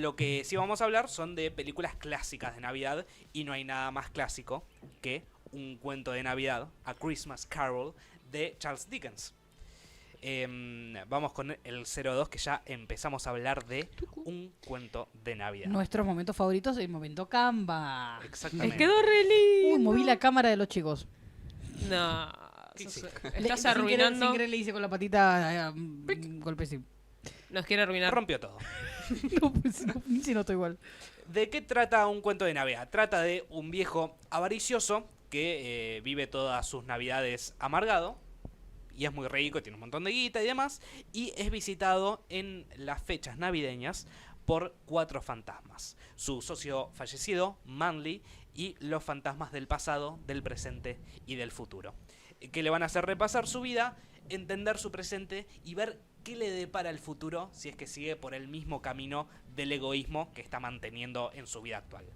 Lo que sí vamos a hablar son de películas clásicas de Navidad y no hay nada más clásico que Un cuento de Navidad, A Christmas Carol, de Charles Dickens. Vamos con el 02, que ya empezamos a hablar de Un cuento de Navidad. Nuestros momentos favoritos, el momento Canva. Exactamente. Quedó re lindo. Moví la cámara de los chicos. No, Sí, sí. estás arruinando. Sin querer le hice con la patita golpe sí. Nos quiere arruinar. Rompió todo. No, pues, no, ni se notó igual. ¿De qué trata Un cuento de Navidad? Trata de un viejo avaricioso que vive todas sus navidades amargado y es muy rico, tiene un montón de guita y demás, y es visitado en las fechas navideñas por 4 fantasmas: su socio fallecido, Manly, y los fantasmas del pasado, del presente y del futuro, que le van a hacer repasar su vida, entender su presente y ver qué le depara el futuro si es que sigue por el mismo camino del egoísmo que está manteniendo en su vida actual.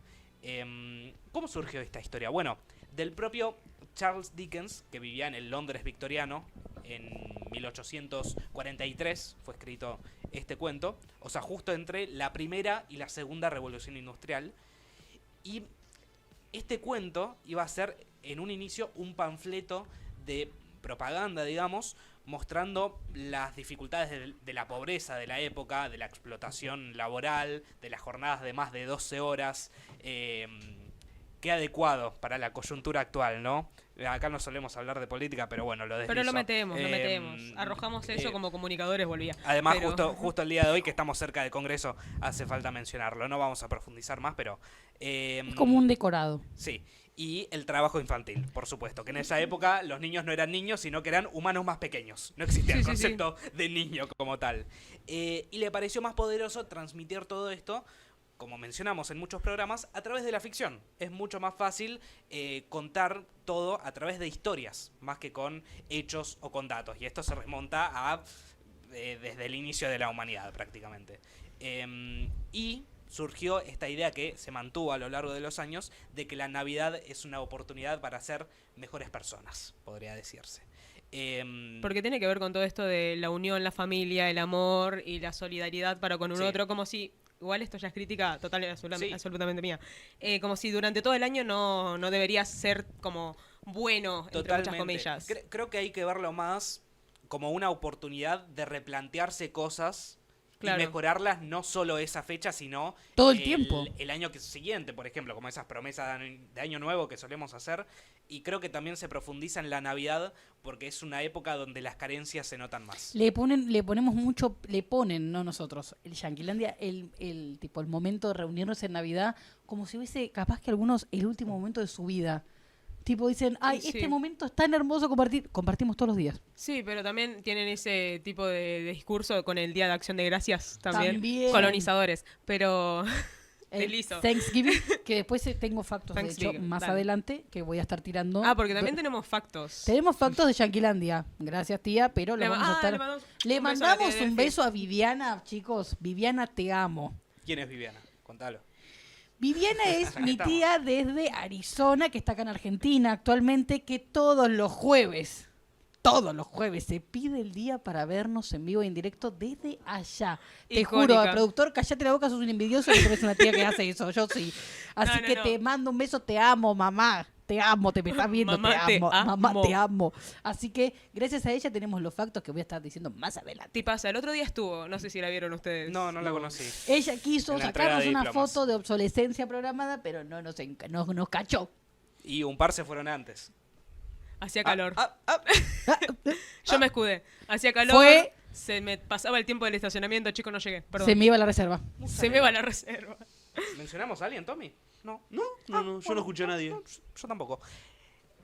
¿Cómo surgió esta historia? Bueno, del propio Charles Dickens, que vivía en el Londres victoriano en 1843, fue escrito este cuento, o sea, justo entre la primera y la segunda revolución industrial. Y este cuento iba a ser en un inicio un panfleto de propaganda, digamos, mostrando las dificultades de la pobreza de la época, de la explotación laboral, de las jornadas de más de 12 horas, qué adecuado para la coyuntura actual, ¿no? Acá no solemos hablar de política, pero bueno, lo deslizo. Pero lo metemos. Arrojamos eso como comunicadores, volvía. Además, pero... justo el día de hoy, que estamos cerca del Congreso, hace falta mencionarlo. No vamos a profundizar más, pero... Es como un decorado. Sí, y el trabajo infantil, por supuesto, que en esa época los niños no eran niños, sino que eran humanos más pequeños. No existía el concepto de niño como tal. Y le pareció más poderoso transmitir todo esto, como mencionamos en muchos programas, a través de la ficción. Es mucho más fácil contar todo a través de historias, más que con hechos o con datos. Y esto se remonta a desde el inicio de la humanidad, prácticamente. Y surgió esta idea que se mantuvo a lo largo de los años, de que la Navidad es una oportunidad para ser mejores personas, podría decirse. Porque tiene que ver con todo esto de la unión, la familia, el amor y la solidaridad para con un otro, como si... Igual esto ya es crítica total y absolutamente mía. Como si durante todo el año no deberías ser como bueno, entre muchas comillas. Creo que hay que verlo más como una oportunidad de replantearse cosas y mejorarlas, no solo esa fecha, sino todo el tiempo. El año siguiente, por ejemplo, como esas promesas de año nuevo que solemos hacer. Y creo que también se profundiza en la Navidad porque es una época donde las carencias se notan más. Le ponemos mucho, no nosotros, el Yanquilandia, el tipo el momento de reunirnos en Navidad, como si hubiese capaz que algunos el último momento de su vida. Tipo dicen, ay, este momento es tan hermoso compartimos todos los días. Sí, pero también tienen ese tipo de discurso con el Día de Acción de Gracias también. Colonizadores, pero... Thanksgiving, que después tengo factos, de hecho, más adelante, que voy a estar tirando. Porque también tenemos factos. Tenemos factos de Yanquilandia. Gracias, tía, pero le mandamos un beso a Viviana, chicos. Viviana, te amo. ¿Quién es Viviana? Contalo. Viviana es mi tía desde Arizona, que está acá en Argentina actualmente, que todos los jueves se pide el día para vernos en vivo y en directo desde allá. Te juro, productor, callate la boca, sos un envidioso y eres una tía que hace eso, yo sí. Así que te mando un beso, te amo, mamá. Te amo, te me estás viendo, mamá, te amo. Mamá, te amo. Así que gracias a ella tenemos los factos que voy a estar diciendo más adelante. ¿Qué pasa? El otro día estuvo, no sé si la vieron ustedes. No la conocí. Ella quiso sacarnos una foto de obsolescencia programada, pero no nos cachó. Y un par se fueron antes. Hacía calor. Yo me escudé. Hacía calor. Se me pasaba el tiempo del estacionamiento, chico, no llegué. Perdón. Se me iba la reserva. ¿Mencionamos a alguien, Tommy? No, yo no escuché a nadie. Yo tampoco.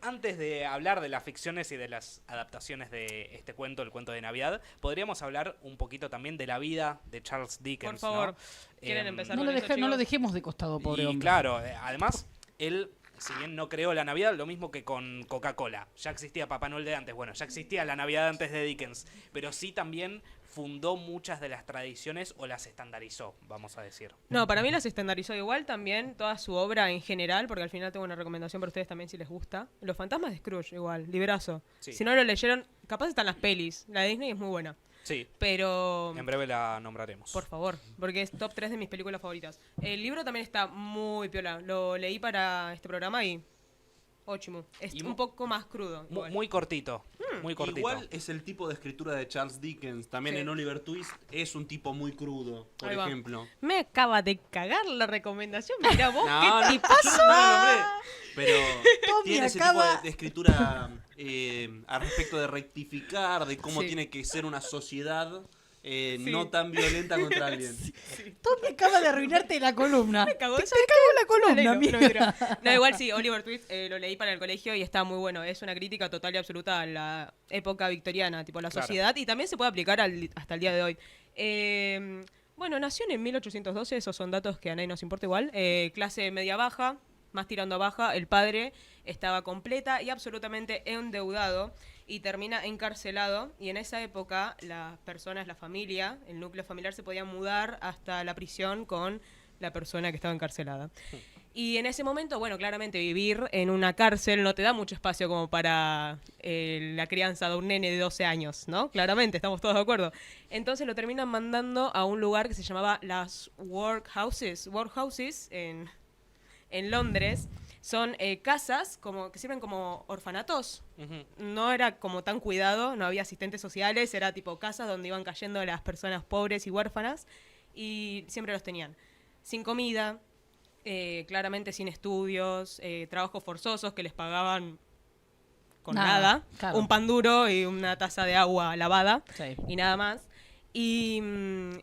Antes de hablar de las ficciones y de las adaptaciones de este cuento, el cuento de Navidad, podríamos hablar un poquito también de la vida de Charles Dickens. Por favor, ¿no? ¿quieren empezar con eso, no lo dejemos de costado, pobre hombre. Claro, además, él, si bien no creó la Navidad, lo mismo que con Coca-Cola. Ya existía Papá Noel de antes, ya existía la Navidad antes de Dickens, pero sí también fundó muchas de las tradiciones o las estandarizó, vamos a decir. No, para mí las estandarizó igual también, toda su obra en general, porque al final tengo una recomendación para ustedes también si les gusta. Los fantasmas de Scrooge igual, librazo. Sí. Si no lo leyeron, capaz están las pelis, la de Disney es muy buena. Sí, pero... en breve la nombraremos. Por favor, porque es top 3 de mis películas favoritas. El libro también está muy piola. Lo leí para este programa y... Óchimo. Es Y un poco más crudo. igual. Muy cortito, muy cortito. Igual es el tipo de escritura de Charles Dickens. También Sí. en Oliver Twist es un tipo muy crudo, por Ahí va. ejemplo. Me acaba de cagar la recomendación. Mirá vos, No, ¿qué no, tipazo? yo no lo nombré, pero Tommy tiene ese acaba- tipo de escritura al respecto de rectificar, de cómo Sí. tiene que ser una sociedad Sí. no tan violenta contra alguien. Tommy acaba de arruinarte la columna. Me cagó. Te ¿Sabes cagó la qué? columna, Me alegro, amiga. no, igual sí, Oliver Twist lo leí para el colegio y está muy bueno. Es una crítica total y absoluta a la época victoriana, tipo la Claro. sociedad, y también se puede aplicar hasta el día de hoy. Bueno, nació en 1812, esos son datos que a nadie nos importa igual. Clase media-baja, más tirando a baja. El padre estaba completa y absolutamente endeudado y termina encarcelado. Y en esa época las personas, la familia, el núcleo familiar se podía mudar hasta la prisión con la persona que estaba encarcelada. Y en ese momento, bueno, claramente vivir en una cárcel no te da mucho espacio como para la crianza de un nene de 12 años, ¿no? Claramente, estamos todos de acuerdo. Entonces lo terminan mandando a un lugar que se llamaba las workhouses en Londres. Son casas como que sirven como orfanatos. Ujú. No era como tan cuidado, no había asistentes sociales, era tipo casas donde iban cayendo las personas pobres y huérfanas y siempre los tenían. Sin comida, claramente sin estudios, trabajos forzosos que les pagaban con nada, claro. un pan duro y una taza de agua lavada Sí. y nada más. Y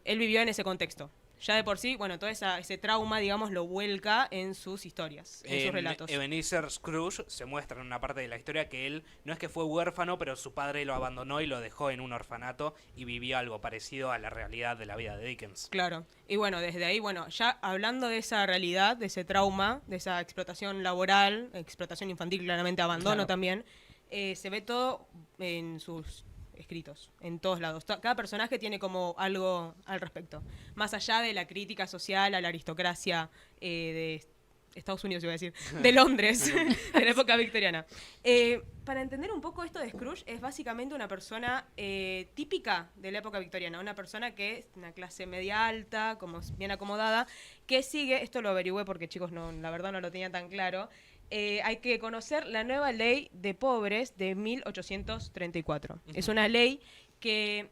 él vivió en ese contexto. Ya de por sí, bueno, todo ese trauma, digamos, lo vuelca en sus historias, en sus relatos. Ebenezer Scrooge se muestra en una parte de la historia que él no es que fue huérfano, pero su padre lo abandonó y lo dejó en un orfanato y vivió algo parecido a la realidad de la vida de Dickens. Claro. Y bueno, desde ahí, bueno, ya hablando de esa realidad, de ese trauma, de esa explotación laboral, explotación infantil, claramente abandono Claro. también, se ve todo en sus escritos, en todos lados. Cada personaje tiene como algo al respecto. Más allá de la crítica social a la aristocracia de Estados Unidos, iba a decir, de Londres, de la época victoriana. Para entender un poco esto de Scrooge, es básicamente una persona típica de la época victoriana, una persona que es una clase media alta, como bien acomodada, que sigue, esto lo averigüé porque chicos, no, la verdad no lo tenía tan claro, hay que conocer la nueva ley de pobres de 1834. Es una ley que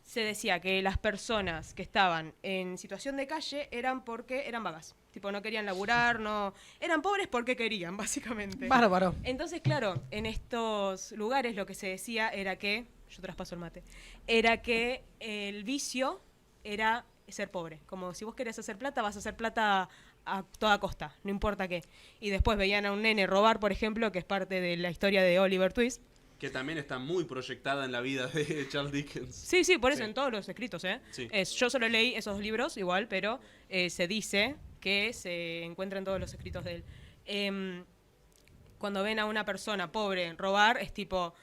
se decía que las personas que estaban en situación de calle eran porque eran vagas. Tipo, no querían laburar, no... Eran pobres porque querían, básicamente. Bárbaro. Entonces, claro, en estos lugares lo que se decía era que... Yo traspaso el mate. Era que el vicio era ser pobre. Como si vos querés hacer plata, vas a hacer plata a toda costa, no importa qué. Y después veían a un nene robar, por ejemplo, que es parte de la historia de Oliver Twist. Que también está muy proyectada en la vida de Charles Dickens. Sí, sí, por eso Sí. en todos los escritos, ¿eh? Sí. Yo solo leí esos dos libros igual, pero se dice que se encuentra en todos los escritos de él. Cuando ven a una persona pobre robar, es tipo,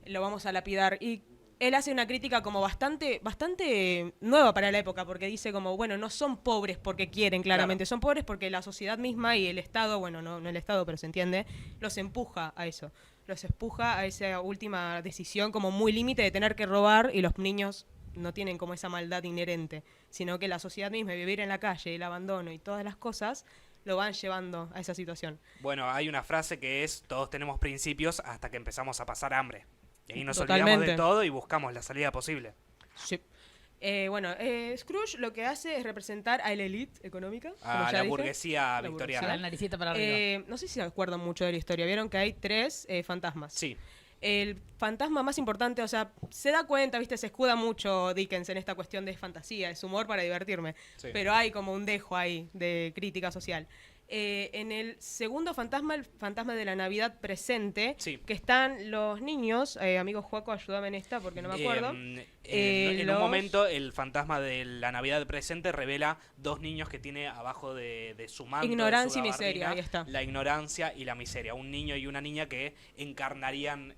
lo vamos a lapidar. Y él hace una crítica como bastante nueva para la época, porque dice como, bueno, no son pobres porque quieren, claramente, Claro. son pobres porque la sociedad misma y el Estado, bueno, no el Estado, pero se entiende, los empuja a eso. Los empuja a esa última decisión como muy límite de tener que robar y los niños no tienen como esa maldad inherente, sino que la sociedad misma, vivir en la calle, el abandono y todas las cosas, lo van llevando a esa situación. Bueno, hay una frase que es, todos tenemos principios hasta que empezamos a pasar hambre. Y ahí nos Totalmente. olvidamos de todo y buscamos la salida posible. Sí. Scrooge lo que hace es representar a la élite económica, como A ya la dije. burguesía La victoriana. La naricita para arriba. No sé si se acuerdan mucho de la historia. Vieron que hay 3 fantasmas. Sí. El fantasma más importante, o sea, se da cuenta, viste, se escuda mucho Dickens en esta cuestión de fantasía, es humor para divertirme. Sí. Pero hay como un dejo ahí de crítica social. En el segundo fantasma, el fantasma de la Navidad presente, Sí. que están los niños, amigo Juaco, ayúdame en esta porque no me acuerdo. En los- un momento, el fantasma de la Navidad presente revela 2 niños que tiene abajo de su manto. de su Ignorancia y gabardina, miseria, ahí está. La ignorancia y la miseria. Un niño y una niña que encarnarían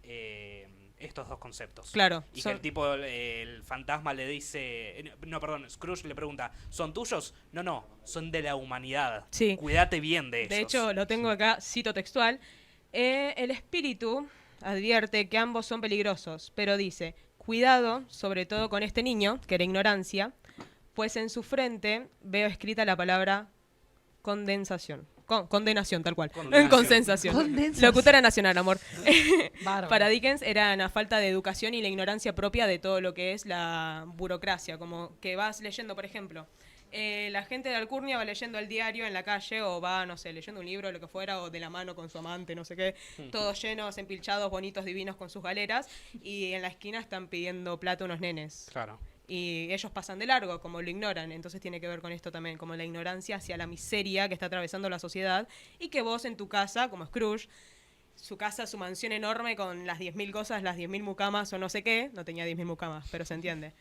estos dos conceptos. Claro, Y que son- el tipo, el fantasma le dice... No, perdón, Scrooge le pregunta, ¿son tuyos? No, son de la humanidad. Sí. Cuídate bien de ellos. De hecho, lo tengo acá, cito textual. El espíritu advierte que ambos son peligrosos, pero dice, cuidado, sobre todo con este niño, que era ignorancia, pues en su frente veo escrita la palabra condensación. Condenación, tal cual. Condenación. Consensación. Condensación. Locutora nacional, amor. Bárbaro. Para Dickens era la falta de educación y la ignorancia propia de todo lo que es la burocracia. Como que vas leyendo, por ejemplo, la gente de Alcurnia va leyendo el diario en la calle o va, no sé, leyendo un libro, lo que fuera, o de la mano con su amante, no sé qué, todos llenos, empilchados, bonitos, divinos con sus galeras, y en la esquina están pidiendo plata unos nenes. Claro. Y ellos pasan de largo, como lo ignoran. Entonces tiene que ver con esto también, como la ignorancia hacia la miseria que está atravesando la sociedad, y que vos en tu casa, como Scrooge, su casa, su mansión enorme con las 10.000 cosas, las 10.000 mucamas o no sé qué, no tenía 10.000 mucamas, pero se entiende.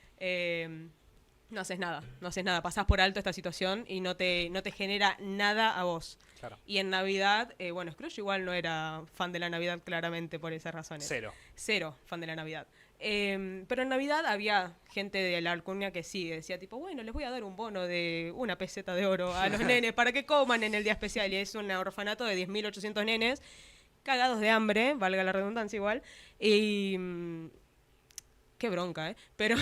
No haces nada, pasás por alto esta situación y no te genera nada a vos. Claro. Y en Navidad, bueno, Scrooge igual no era fan de la Navidad claramente por esas razones. Cero fan de la Navidad. Pero en Navidad había gente de la Alcurnia que sí, decía tipo, bueno, les voy a dar un bono de 1 peseta de oro a los nenes para que coman en el día especial. Y es un orfanato de 10.800 nenes, cagados de hambre, valga la redundancia igual, y... qué bronca, pero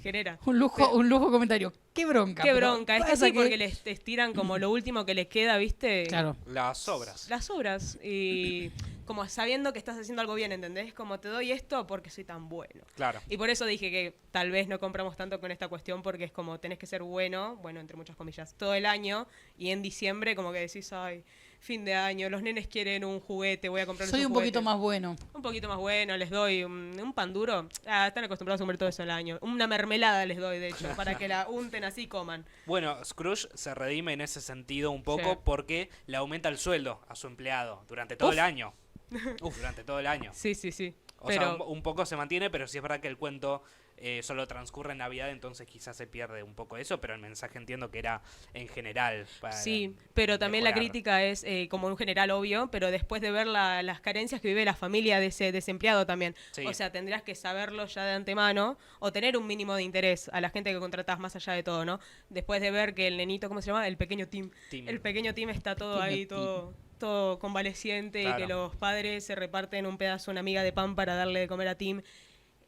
genera. Un lujo comentario. Qué bronca. Qué pero bronca, es que pasa sí, porque les estiran como lo último que les queda, ¿viste? Claro. Las obras. Las obras. Y como sabiendo que estás haciendo algo bien, ¿entendés? Como te doy esto porque soy tan bueno. Claro. Y por eso dije que tal vez no compramos tanto con esta cuestión, porque es como tenés que ser bueno, entre muchas comillas, todo el año, y en diciembre como que decís, ay, fin de año, los nenes quieren un juguete, voy a comprarles Soy un juguete. poquito más bueno. Un poquito más bueno, les doy un pan duro. Están acostumbrados a comer todo eso el año. Una mermelada les doy, de hecho, para que la unten así y coman. Bueno, Scrooge se redime en ese sentido un poco Sí. porque le aumenta el sueldo a su empleado durante todo el año. Durante todo el año. Sí, sí, sí. O sea, un poco se mantiene, pero sí es verdad que el cuento solo transcurre en Navidad, entonces quizás se pierde un poco eso, pero el mensaje entiendo que era en general. Para sí, pero también la mejorar. crítica es como un general obvio, pero después de ver las carencias que vive la familia de ese desempleado también. Sí. O sea, tendrías que saberlo ya de antemano o tener un mínimo de interés a la gente que contratás más allá de todo, ¿no? Después de ver que el nenito, ¿cómo se llama? El pequeño Tim. El pequeño Tim está todo ahí, todo convaleciente, Claro. y que los padres se reparten un pedazo, una miga de pan para darle de comer a Tim.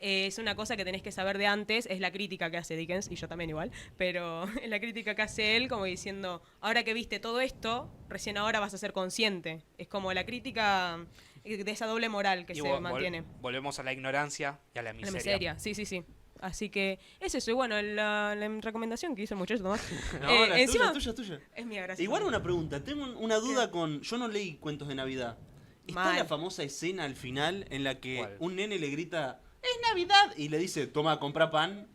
Es una cosa que tenés que saber de antes, es la crítica que hace Dickens, y yo también igual, pero es la crítica que hace él como diciendo, ahora que viste todo esto, recién ahora vas a ser consciente. Es como la crítica de esa doble moral que Y se mantiene. Volvemos a la ignorancia y a la La miseria. miseria, sí, sí, sí. Así que es eso, y bueno, la recomendación que hizo el muchacho Tomás. No, la encima, tuya, tuya. es mía, gracias. Igual una pregunta, tengo una duda con... Yo no leí cuentos de Navidad. ¿Está Mal. la famosa escena al final en la que ¿Cuál? un nene le grita, ¡es Navidad! Y le dice, toma, compra pan?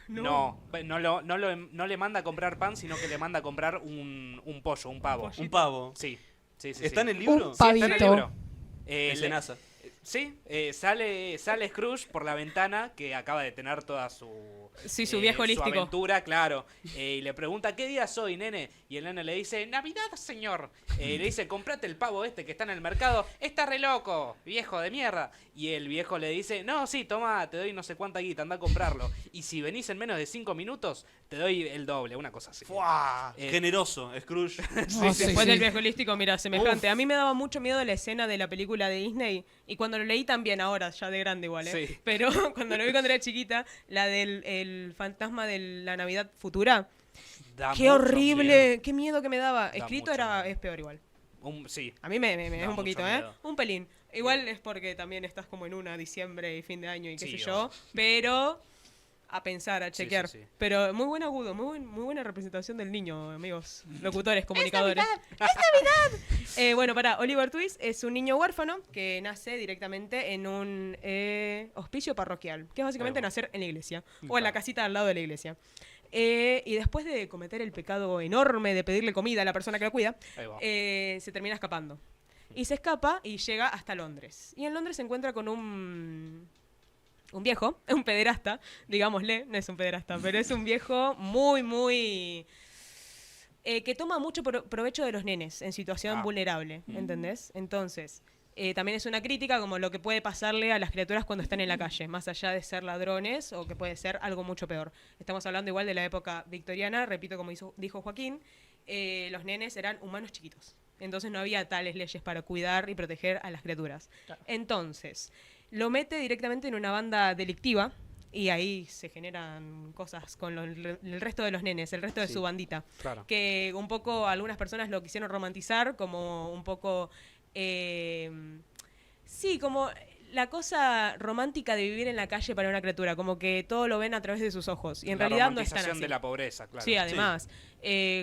No le manda a comprar pan, sino que le manda a comprar un pollo, un pavo. Un pavo. Sí, sí, sí. ¿Está sí. en el libro? Un Sí, está en el pavito. libro. Escenaza. Sí, sale Scrooge por la ventana que acaba de tener toda su Sí, su viaje holístico. su aventura, claro. Y le pregunta, ¿qué día soy, nene? Y el nene le dice, Navidad, señor. Le dice, comprate el pavo este que está en el mercado. Está re loco, viejo de mierda. Y el viejo le dice, no, sí, toma, te doy no sé cuánta guita, anda a comprarlo. Y si venís en menos de 5 minutos, te doy el doble, una cosa así. ¡Fua! Eh, Generoso, Scrooge. No, sí, Después sí. del viaje holístico, mira, semejante. A mí me daba mucho miedo la escena de la película de Disney, y cuando lo leí también ahora, ya de grande igual, ¿eh? Sí. Pero cuando lo vi cuando era chiquita, la del el fantasma de la Navidad futura, Da qué mucho horrible, miedo. qué miedo que me daba. Da Escrito mucho miedo. es peor igual. Sí. A mí me Da es un poquito, mucho ¿eh? miedo. Un pelín. Igual es porque también estás como en una diciembre y fin de año y qué Sí, sé yo, pero a pensar, a Sí, chequear. sí, sí. Pero muy buen agudo, muy buena representación del niño, amigos, locutores, comunicadores. Bueno, Oliver Twist es un niño huérfano que nace directamente en un hospicio parroquial, que es básicamente Ahí va. nacer en la iglesia, o en la casita al lado de la iglesia. Y después de cometer el pecado enorme de pedirle comida a la persona que lo cuida, Ahí va. se termina escapando. Y se escapa y llega hasta Londres. Y en Londres se encuentra con un viejo, un pederasta, digámosle, no es un pederasta, pero es un viejo muy... que toma mucho provecho de los nenes en situación vulnerable, ¿entendés? Entonces, también es una crítica como lo que puede pasarle a las criaturas cuando están en la calle, más allá de ser ladrones o que puede ser algo mucho peor. Estamos hablando igual de la época victoriana, repito como dijo Joaquín, los nenes eran humanos chiquitos. Entonces no había tales leyes para cuidar y proteger a las criaturas. Claro. Entonces, lo mete directamente en una banda delictiva, y ahí se generan cosas con el resto de los nenes, el resto de su bandita. Claro. Que un poco algunas personas lo quisieron romantizar como un poco... sí, como la cosa romántica de vivir en la calle para una criatura, como que todo lo ven a través de sus ojos. Y en realidad no es tan así. De la pobreza, claro. Sí, además.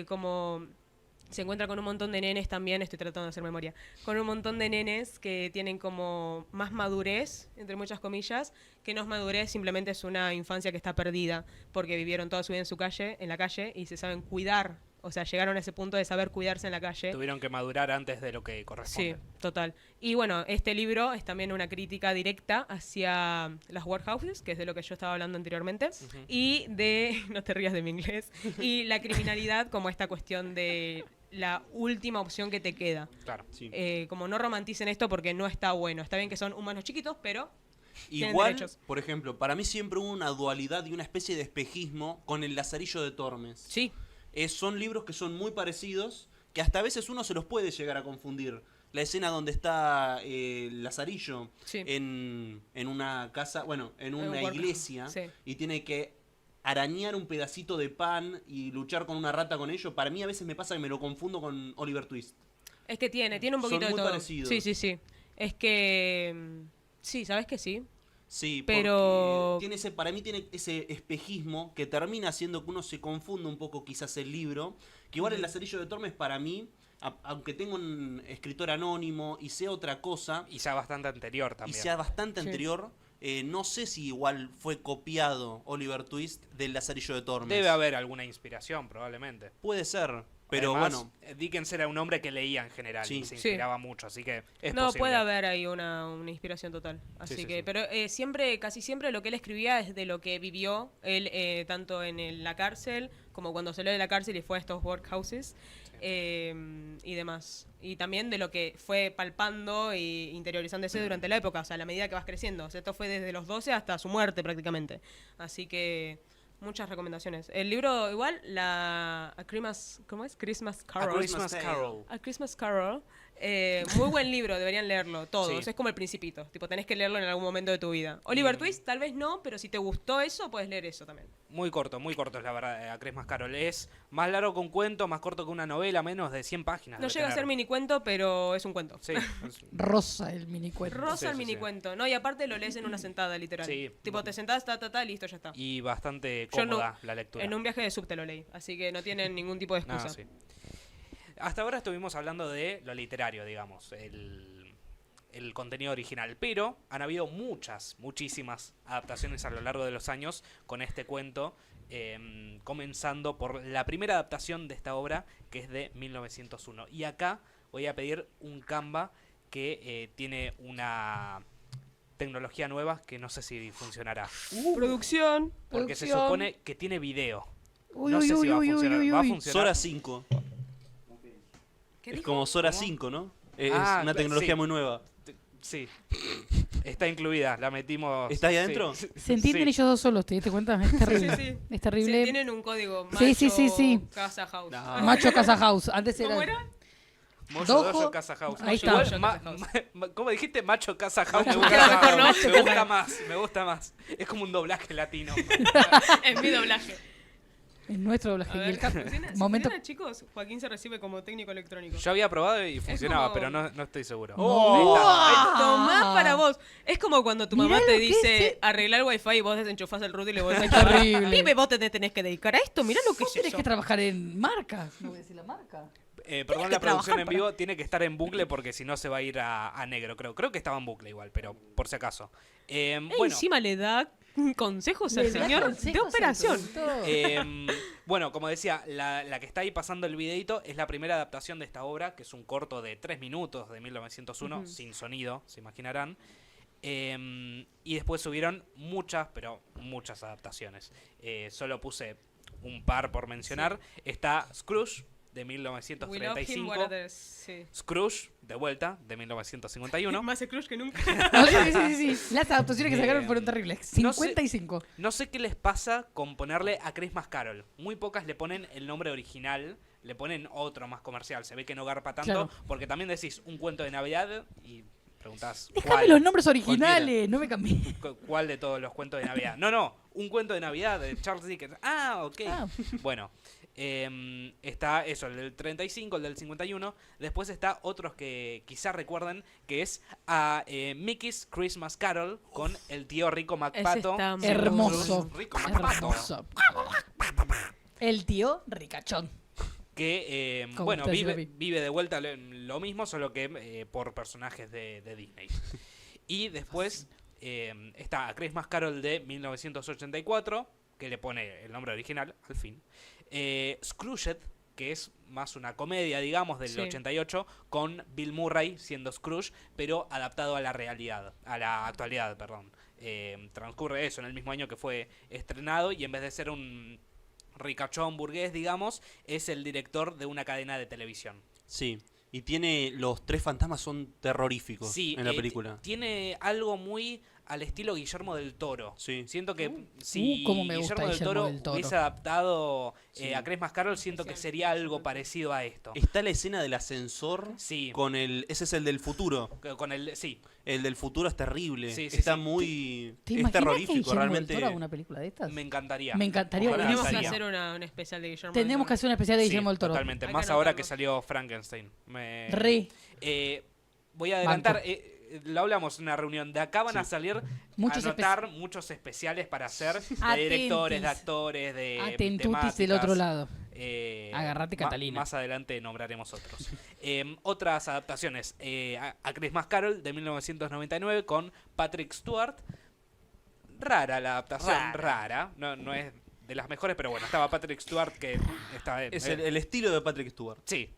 Como se encuentra con un montón de nenes también, estoy tratando de hacer memoria, con un montón de nenes que tienen como más madurez, entre muchas comillas, que no es madurez, simplemente es una infancia que está perdida, porque vivieron toda su vida en la calle, y se saben cuidar. O sea, llegaron a ese punto de saber cuidarse en la calle. Tuvieron que madurar antes de lo que corresponde. Sí, total. Y bueno, este libro es también una crítica directa hacia las workhouses, que es de lo que yo estaba hablando anteriormente, y de, no te rías de mi inglés, y la criminalidad como esta cuestión de la última opción que te queda. Claro. Sí. Como no romanticen esto porque no está bueno. Está bien que son humanos chiquitos, pero... Igual, por ejemplo, para mí siempre hubo una dualidad y una especie de espejismo con el Lazarillo de Tormes. Sí. Son libros que son muy parecidos, que hasta a veces uno se los puede llegar a confundir. La escena donde está Lazarillo Sí. en una casa, bueno, en una work- iglesia, sí. y tiene que arañar un pedacito de pan y luchar con una rata con ello. Para mí a veces me pasa que me lo confundo con Oliver Twist. Es que tiene un poquito Son de muy todo. parecidos. Sí. Es que... sí, ¿sabes que sí? Sí, Pero- porque para mí tiene ese espejismo que termina haciendo que uno se confunda un poco quizás el libro. Que igual el Lazarillo de Tormes para mí, aunque tenga un escritor anónimo y sea otra cosa, Y sea bastante anterior y también. sea bastante Sí. anterior, no sé si igual fue copiado Oliver Twist del Lazarillo de Tormes. Debe haber alguna inspiración, probablemente. Puede ser, pero Además, bueno. Dickens era un hombre que leía en general Sí. y se Sí. inspiraba mucho, así que es No, posible. puede haber ahí una inspiración total. Así Sí, sí, que, sí. pero casi siempre lo que él escribía es de lo que vivió él, tanto en la cárcel como cuando salió de la cárcel y fue a estos workhouses y demás. Y también de lo que fue palpando e interiorizándose durante la época, o sea, a la medida que vas creciendo. O sea, esto fue desde los 12 hasta su muerte prácticamente. Así que muchas recomendaciones. El libro igual, ¿cómo es? Christmas Carol. Christmas Carol. A Christmas Carol. Muy buen libro, deberían leerlo todos. Sí. Es como El Principito. Tipo, tenés que leerlo en algún momento de tu vida. Oliver Twist, tal vez no, pero si te gustó eso, puedes leer eso también. Muy corto es la verdad, A Christmas Carol. Es más largo que un cuento, más corto que una novela, menos de 100 páginas. No debe llega a tener. ser minicuento, pero es un cuento. Sí. Rosa el minicuento. Rosa Sí, el sí, sí. minicuento. No, y aparte lo lees en una sentada, literal. Sí. Tipo, te sentás, listo, ya está. Y bastante Yo no- cómoda la lectura. En un viaje de subte lo leí, así que no tienen ningún tipo de No, excusa. sí. Hasta ahora estuvimos hablando de lo literario, digamos, el contenido original, pero han habido muchísimas adaptaciones a lo largo de los años con este cuento, comenzando por la primera adaptación de esta obra, que es de 1901. Y acá voy a pedir un Canva que tiene una tecnología nueva que no sé si funcionará, Producción. porque se Producción. supone que tiene video. Uy, No uy, sé si uy, va a uy, funcionar. uy, ¿Va a uy. funcionar? Sora 5. ¿Qué Es dijo? como Sora ¿Cómo? 5, ¿no? Es Ah, una tecnología sí. muy nueva. Sí. Está incluida, la metimos. ¿Está ahí sí. adentro? Se entienden Sí. ellos dos solos, ¿te diste cuenta? Es terrible. Sí. Es terrible. Sí, tienen un código macho, Sí, sí. Casa House. No. Macho Casa House. Antes ¿Cómo era. era? Moyo Dojo. Dojo Casa House. Ahí está. Igual, Moyo Casa House. ¿cómo dijiste? Macho Casa House. Macho Me Casa gusta, House. me gusta más, me gusta más. Es como un doblaje latino. Es mi doblaje. Es nuestro A doblaje. Y ver, el cap- ¿funciona? momento. ¿Funciona, chicos? Joaquín se recibe como técnico electrónico. Yo había probado y funcionaba, como- pero no estoy seguro. Oh. Tomá para vos. Es como cuando tu Mirá mamá lo te que dice es, arreglar el wifi y vos desenchufás el router y le volvés a Es enchufar. terrible. Pibe, vos te tenés que dedicar a esto. Mirá lo que Vos es tenés eso. que trabajar en marca. No voy a decir la marca. Perdón, que la producción trabajar en vivo tiene que estar en bucle porque si no se va a ir a negro, creo. Creo que estaba en bucle igual, pero por si acaso. Bueno, Encima le da consejos Le al da señor consejos de al operación. productor. bueno, como decía, la que está ahí pasando el videito es la primera adaptación de esta obra, que es un corto de 3 minutos de 1901, Ujú. sin sonido, se imaginarán. Y después subieron muchas adaptaciones. Solo puse un par por mencionar. Está Scrooge, de We love him, 1935. what others. Sí. Scrooge, de vuelta, de 1951. Más Scrooge que nunca. No, sí. Las adaptaciones que sacaron Eh, fueron terribles. no sé- 55. No sé qué les pasa con ponerle a Christmas Carol. Muy pocas le ponen el nombre original, le ponen otro más comercial. Se ve que no garpa tanto, Claro. porque también decís un cuento de Navidad y preguntás Déjame los nombres originales, no me cambié. cuál de todos los cuentos de Navidad. No, un cuento de Navidad de Charles Dickens. Ah, ok. Bueno, está eso, el del 35, el del 51. Después está otros que quizás recuerden, que es a Mickey's Christmas Carol con el tío Rico McPato. Hermoso. Rico McPato. Hermoso. El tío ricachón. Que, bueno, vive de vuelta lo mismo, solo que por personajes de Disney. Y después está A Christmas Carol de 1984, que le pone el nombre original, al fin. Scrooged, que es más una comedia, digamos, del 88, con Bill Murray siendo Scrooge, pero adaptado a la realidad, a la actualidad, perdón. Transcurre eso en el mismo año que fue estrenado, y en vez de ser un ricachón burgués, digamos, es el director de una cadena de televisión. Sí, y tiene... Los tres fantasmas son terroríficos en la película. Tiene algo muy al estilo Guillermo del Toro. Sí. Siento que si cómo me gusta Guillermo del Toro hubiese adaptado a Christmas Carol, siento que sería algo parecido a esto. Está la escena del ascensor Sí. con ese es el del futuro. Con el... Sí. El del futuro es terrible. Sí, sí, está sí. muy... ¿Te es imaginas que terrorífico, Guillermo del realmente. Toro haga una película de estas? Me encantaría. Me encantaría. Ojalá. Tenemos que Sería. hacer un especial de Guillermo. Tenemos que hacer una especial de Sí, Guillermo del Toro. totalmente. Hay Más que ahora anotarlo. que salió Frankenstein. Voy a adelantar... lo hablamos en una reunión. De acá van a salir muchos especiales para hacer de directores, de actores, de Atentutis temáticas. del otro lado. Agarrate, Catalina. Más adelante nombraremos otros. Otras adaptaciones. A Christmas Carol de 1999 con Patrick Stewart. Rara la adaptación, rara. No es de las mejores, pero bueno, estaba Patrick Stewart que está... Es el estilo de Patrick Stewart. Sí.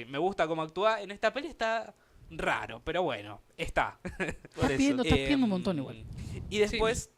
Me gusta cómo actúa. En esta peli está raro, pero bueno, está. Estás pidiendo un montón igual. Y después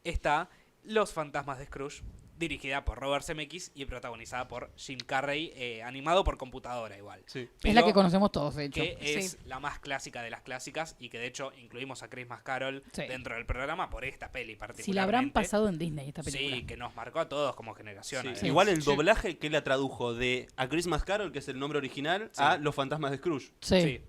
está Los Fantasmas de Scrooge, dirigida por Robert Zemeckis y protagonizada por Jim Carrey, animado por computadora igual. Sí. Es la que conocemos todos, de hecho. Que es la más clásica de las clásicas y que de hecho incluimos a Christmas Carol dentro del programa por esta peli particularmente. Si la habrán pasado en Disney esta película. Sí, que nos marcó a todos como generación. Sí. Igual el doblaje que la tradujo de A Christmas Carol, que es el nombre original, a Los Fantasmas de Scrooge. Sí.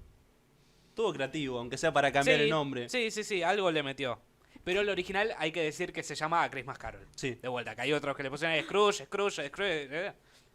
Todo creativo, aunque sea para cambiar el nombre. Sí, algo le metió. Pero el original hay que decir que se llama A Christmas Carol. Sí. De vuelta, que hay otros que le pusieron Scrooge.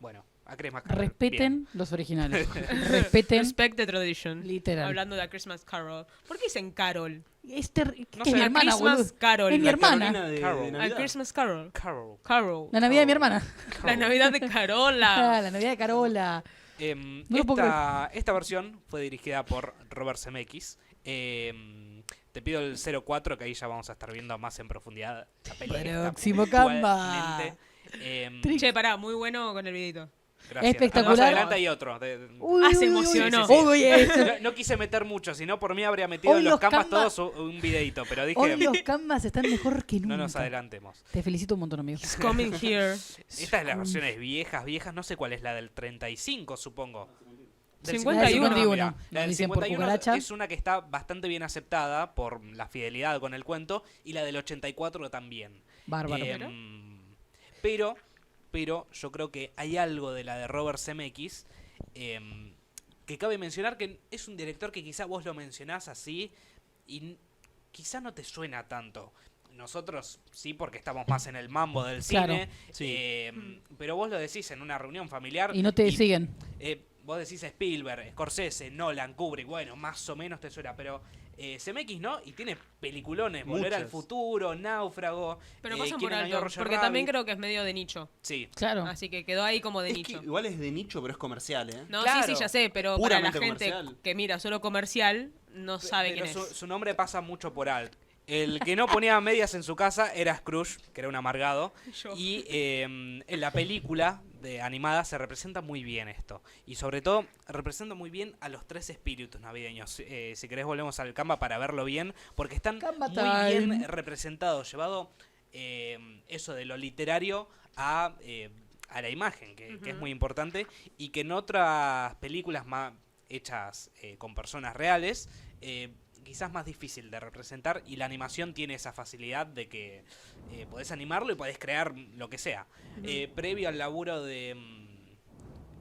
Bueno, A Christmas Carol. Respeten los originales. Respeten. Respect the tradition. Literal. Hablando de A Christmas Carol. ¿Por qué dicen Carol? Es sé. mi hermana, Christmas boludo. Carol. Es mi La hermana. Carolina de A Christmas Carol. Carol. Carol. La Navidad de mi hermana. La Navidad de Carola. La Navidad de Carola. No lo puedo Esta versión fue dirigida por Robert Zemeckis. Te pido el 04, que ahí ya vamos a estar viendo más en profundidad la película. Próximo Canva. Che, pará, muy bueno con el videito. Gracias. Espectacular. Más adelante hay otro. Se emocionó. No quise meter mucho, si no por mí habría metido en los Canvas todos un videito, pero dije... Hoy los Canvas están mejor que nunca. No nos adelantemos. Te felicito un montón, amigo. It's coming here. Esta es las versiones viejas, no sé cuál es la del 35, supongo. Del 51. Mira, la del Dicen por 51 cucaracha. es una que está bastante bien aceptada por la fidelidad con el cuento, y la del 84 también. Bárbaro. Pero yo creo que hay algo de la de Robert Zemeckis que cabe mencionar, que es un director que quizá vos lo mencionás así y quizá no te suena tanto. Nosotros sí, porque estamos más en el mambo del cine, pero vos lo decís en una reunión familiar Y no te siguen. Vos decís Spielberg, Scorsese, Nolan, Kubrick, bueno, más o menos te suena, pero Zemeckis no, y tiene peliculones, Volver al Futuro, Náufrago, Pero pasan ¿Quién por engañó a alto, Roger porque Rabbit? también creo que es medio de nicho. Sí, Claro. Así que quedó ahí como de Es nicho. que igual es de nicho, pero es comercial, ¿eh? No, Claro. sí, ya sé, pero para la Puramente gente comercial. que mira solo comercial, no sabe pero quién es. su nombre pasa mucho por alto. El que no ponía medias en su casa era Scrooge, que era un amargado. Yo. Y en la película de animada se representa muy bien esto. Y sobre todo, representa muy bien a los tres espíritus navideños. Si querés volvemos al Canva para verlo bien, porque están Canva muy time. bien representados. Llevado eso de lo literario a la imagen, que es muy importante. Y que en otras películas más hechas con personas reales... quizás más difícil de representar, y la animación tiene esa facilidad de que podés animarlo y podés crear lo que sea. Previo al laburo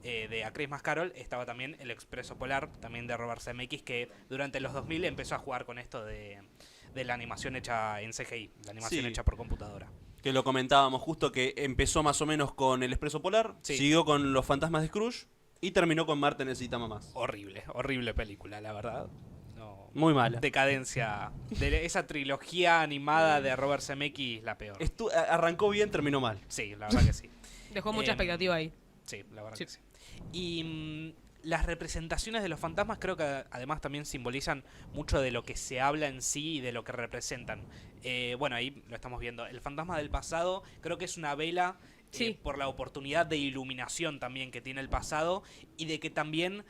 de A Christmas Carol, estaba también El Expreso Polar, también de Robert Zemeckis, que durante los 2000 empezó a jugar con esto de la animación hecha en CGI, la animación hecha por computadora. Que lo comentábamos justo, que empezó más o menos con El Expreso Polar, siguió con Los Fantasmas de Scrooge y terminó con Marta necesita mamás. Horrible película, la verdad. No, muy mala. Decadencia. De esa trilogía animada de Robert Zemeckis, la peor. Arrancó bien, terminó mal. Sí, la verdad que sí. Dejó mucha expectativa ahí. Sí, la verdad que sí. Y las representaciones de los fantasmas creo que además también simbolizan mucho de lo que se habla en sí y de lo que representan. Bueno, ahí lo estamos viendo. El fantasma del pasado creo que es una vela por la oportunidad de iluminación también que tiene el pasado y de que también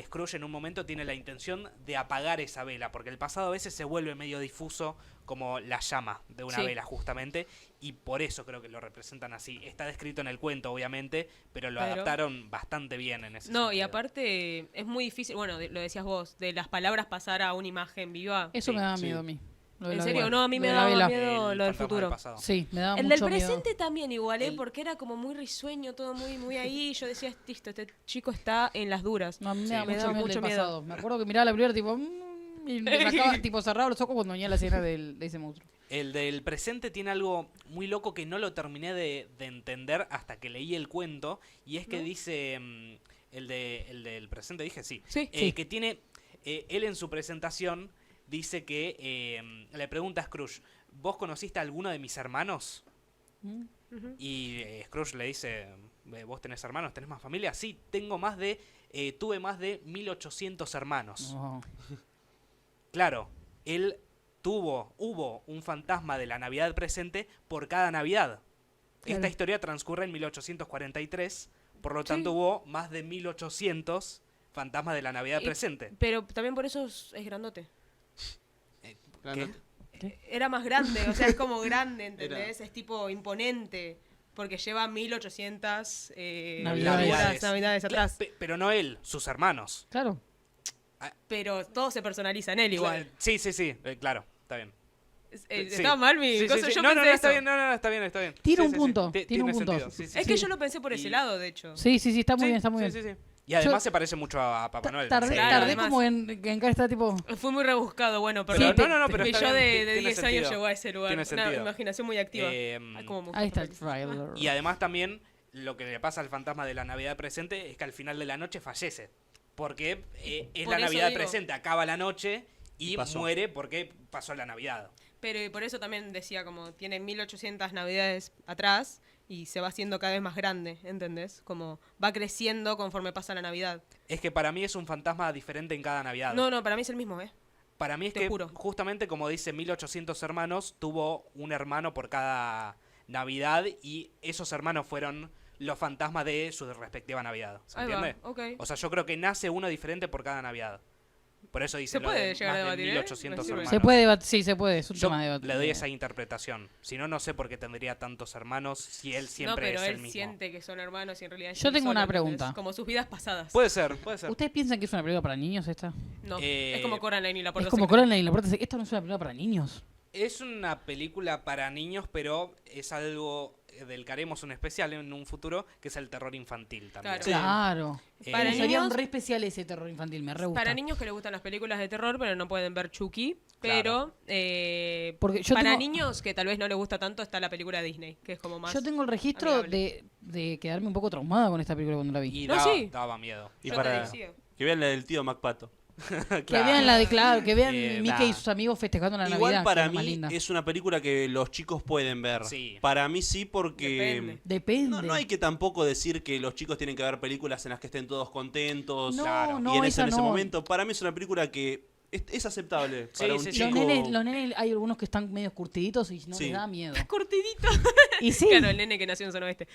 Scrooge en un momento tiene la intención de apagar esa vela, porque el pasado a veces se vuelve medio difuso como la llama de una vela justamente, y por eso creo que lo representan así. Está descrito en el cuento obviamente, pero lo adaptaron bastante bien en ese sentido. Y aparte es muy difícil, bueno, lo decías vos, de las palabras pasar a una imagen viva. Eso me da miedo a mí. ¿En serio? No, a mí me daba miedo lo del futuro. Sí, me daba mucho miedo. El del presente también igual, porque era como muy risueño, todo muy ahí. Yo decía, listo, este chico está en las duras. No, a mí me da mucho miedo. Me acuerdo que miraba la película tipo... y me sacaba tipo cerrado los ojos cuando venía la escena de ese monstruo. El del presente tiene algo muy loco que no lo terminé de entender hasta que leí el cuento. Y es que dice... el del presente, dije, sí. Que tiene... él en su presentación... dice que le pregunta a Scrooge, ¿vos conociste a alguno de mis hermanos? Y Scrooge le dice, ¿vos tenés hermanos? ¿Tenés más familia? Sí, tuve más de 1800 hermanos. Oh. Claro, hubo un fantasma de la Navidad presente por cada Navidad. Esta historia transcurre en 1843, por lo tanto hubo más de 1800 fantasmas de la Navidad presente. Pero también por eso es grandote. ¿Qué? Era más grande, o sea, es como grande, ¿entendés? Es tipo imponente, porque lleva 1800 navidades atrás. Pero no él, sus hermanos. Claro. Pero todo se personaliza en él igual. Sí, claro, está bien. ¿Estaba mal mi cosa? Yo no, pensé está eso. bien, está bien. Tiene un punto, tiene un punto. Es que yo lo pensé por ese lado, de hecho. Sí, está muy bien. Sí. Y además se parece mucho a Papá Noel. Tardé como en cada está tipo... Fue muy rebuscado, bueno, pero yo de 10 años llegó a ese lugar. Una imaginación muy activa. Ahí está el trailer. Y además también lo que le pasa al fantasma de la Navidad presente es que al final de la noche fallece. Porque es la Navidad presente, acaba la noche y muere porque pasó la Navidad. Pero por eso también decía, como tiene 1800 Navidades atrás y se va haciendo cada vez más grande, ¿entendés? Como va creciendo conforme pasa la Navidad. Es que para mí es un fantasma diferente en cada Navidad. No, para mí es el mismo, ¿eh? Para mí es que justamente como dice 1800 hermanos, tuvo un hermano por cada Navidad y esos hermanos fueron los fantasmas de su respectiva Navidad. ¿Se entiende? Okay. O sea, yo creo que nace uno diferente por cada Navidad. Por eso dice se puede llegar a debatir, 1800 hermanos. Se puede debatir, sí, se puede, es un tema de debate. Le doy esa interpretación. Si no, no sé por qué tendría tantos hermanos si él siempre es el mismo. No, pero él siente que son hermanos y en realidad... Yo tengo una pregunta. Como sus vidas pasadas. Puede ser. ¿Ustedes piensan que es una película para niños esta? No, es como Coraline y la puerta secreta. Es como Coraline y la puerta secreta. ¿Esto no es una película para niños? Es una película para niños, pero es algo del que haremos un especial en un futuro, que es el terror infantil también. Claro. Para sería un re especial ese terror infantil, me re gusta. Para niños que les gustan las películas de terror, pero no pueden ver Chucky. Pero porque para niños que tal vez no les gusta tanto está la película de Disney, que es como más... Yo tengo el registro de quedarme un poco traumada con esta película cuando la vi. Y daba miedo. Y para que vean la del tío MacPato. Claro. Que vean la de que vean Mickey y sus amigos festejando la Navidad. Igual para mí es una película que los chicos pueden ver. Sí. Para mí sí, porque depende. No hay que tampoco decir que los chicos tienen que ver películas en las que estén todos contentos no, y en ese momento. Para mí es una película que es aceptable para un chico. Los nenes, hay algunos que están medio curtiditos y no les da miedo. Curtidito. Y sí. Claro, el nene que nació en Zona Oeste.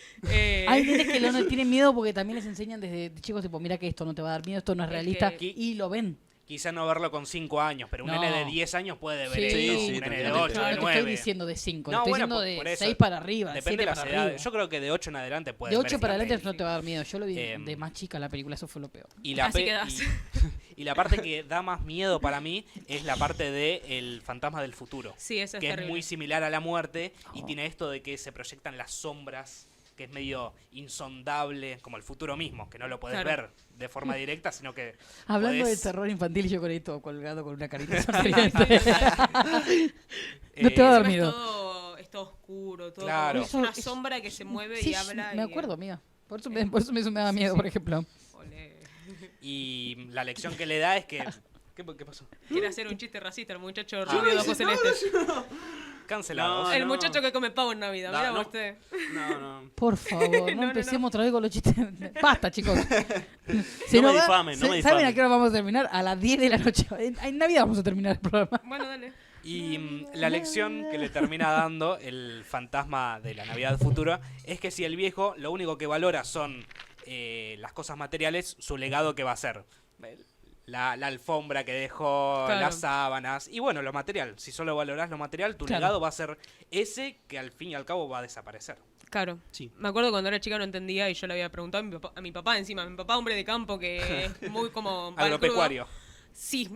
Hay nenes que no tienen miedo porque también les enseñan desde chicos, tipo, mira que esto no te va a dar miedo, esto no es realista, y lo ven. Quizá no verlo con 5 años, pero un nene de 10 años puede ver eso. Un nene de 8, de 9. No estoy diciendo de 5, estoy diciendo de 6 para arriba. Depende de las edades. Yo creo que de 8 en adelante puede ver. De 8 para adelante no te va a dar miedo. Yo lo vi de más chica la película, eso fue lo peor. Y la parte que da más miedo para mí es la parte de el fantasma del futuro. Sí, eso es que terrible. Es muy similar a la muerte y tiene esto de que se proyectan las sombras que es medio insondable, como el futuro mismo, que no lo podés Claro. ver de forma directa, sino que Hablando podés- de terror infantil, yo con esto colgado con una carita sonriente. No te eh, va a Encima dar miedo. es todo oscuro, todo Claro. como- es una Eso es- sombra que se mueve Sí, y habla. me y- acuerdo, amiga. Por eso, eso me da miedo, por ejemplo. Olé. y la lección que le da es que... ¿Qué pasó? Quiere hacer un chiste racista el muchacho Ah. rubio de ojos celestes. Cancelados. No, El muchacho que come pavo en Navidad, No, mira no. usted. No. Por favor, no, empecemos otra vez con los chistes. Basta, chicos. No me difamen, no me ¿Saben difamen. a qué hora vamos a terminar? A las 10 de la noche. En Navidad vamos a terminar el programa. Bueno, dale. Y la lección que le termina dando el fantasma de la Navidad futura es que si el viejo lo único que valora son las cosas materiales, su legado que va a ser. La alfombra que dejó, Claro. las sábanas y bueno, lo material. Si solo valorás lo material, tu Claro. legado va a ser ese que al fin y al cabo va a desaparecer. Claro. Sí. Me acuerdo cuando era chica no entendía y yo le había preguntado a mi papá encima. Mi papá, hombre de campo, que es muy como... pal Agropecuario. crudo. Sí,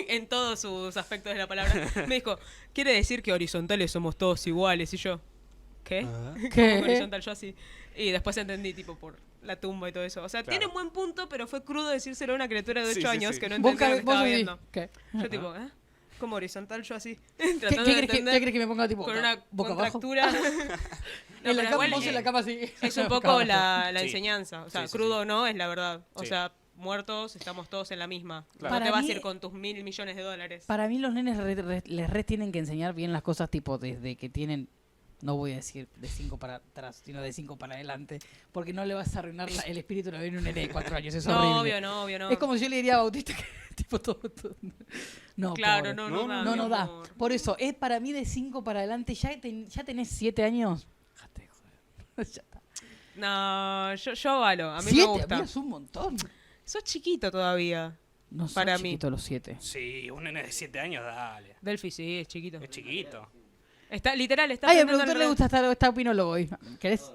en todos sus aspectos de la palabra. Me dijo, quiere decir que horizontales somos todos iguales. Y yo, ¿qué? ¿Qué? ¿Cómo horizontal? Yo así. Y después entendí, tipo, por la tumba y todo eso. O sea, Claro. tiene un buen punto, pero fue crudo decírselo a una criatura de 8 Sí, sí, años sí. que no Vos, entendía lo que estaba sí. viendo. ¿Qué? Yo tipo, ¿eh? Como horizontal, yo así. ¿Qué, Tratando qué de crees que, entender qué crees que me ponga tipo con una boca abajo? contractura. No, En la pero cama, igual, vos en la cama así. es un Boca poco abajo. la Sí. enseñanza. O sea, Sí, sí, crudo sí. o no, es la verdad. O Sí. sea, muertos, estamos todos en la misma. Claro. No te Para vas mí- a ir con tus 1.000 millones de dólares. Para mí los nenes les tienen que enseñar bien las cosas tipo desde que tienen, no voy a decir de 5 para atrás, sino de 5 para adelante, porque no le vas a arruinar el espíritu de un nene de 4 años, es horrible. No, obvio, no, obvio, no. Es como si yo le diría a Bautista que tipo todo. No, Claro, pobre. no, No, no, da. No, mi no da. amor. Por eso, es para mí de 5 para adelante, ya tenés 7 años. Déjate de joder. Ya está. No, yo avalo. A mí me 7, gusta. es un montón. Sos chiquito todavía. No son Para mí. chiquitos los 7. Sí, un nene de 7 años, dale. Delphi sí, es chiquito. Es chiquito. Está, literal, está Ay, al aprendiendo productor le gusta estar opinólogo hoy. ¿Querés?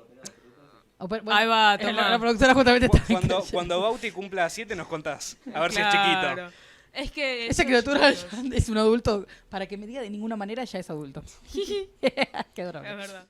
Bueno, Ahí va, la, toma. la productora justamente está Cuando Bauti cumpla 7 nos contás. A ver si es Claro. chiquito. Es que... Esa son criatura chiquitos. ya es un adulto. Para que me diga de ninguna manera ya es adulto. Qué Es adorable. verdad.